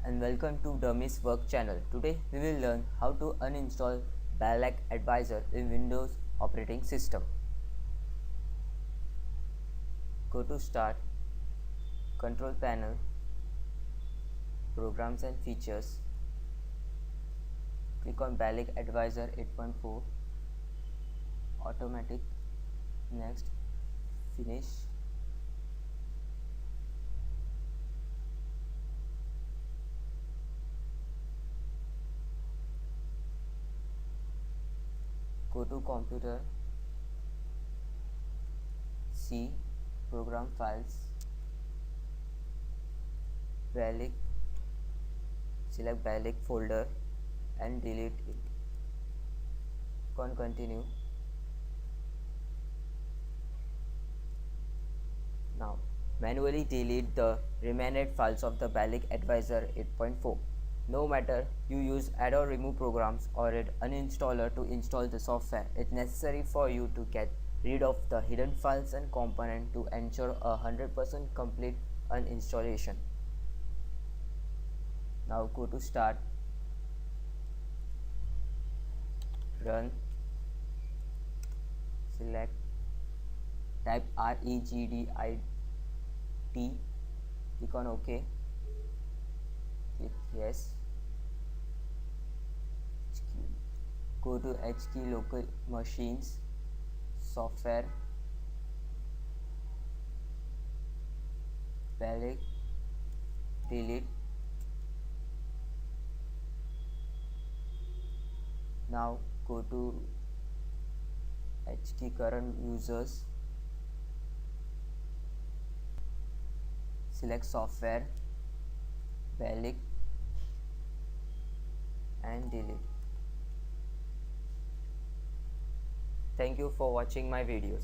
and welcome to Dummies Work channel. Today we will learn how to uninstall Belarc Advisor in Windows operating system. Go to Start, Control Panel, Programs and Features. Click on Belarc Advisor 8.4, Automatic, Next, Finish. Go to Computer, C, Program Files, Belarc, select Belarc folder and delete it. Click on Continue. Now manually delete the remaining files of the Belarc Advisor 8.4. No matter you use add or remove programs or an uninstaller to install the software, it's necessary for you to get rid of the hidden files and components to ensure a 100% complete uninstallation. Now go to Start, Run, select, type regdit, click on OK, click Yes. Go to HKey Local Machines, Software, Belarc, delete. Now go to HKey Current Users, select Software, Belarc and delete. Thank you for watching my videos.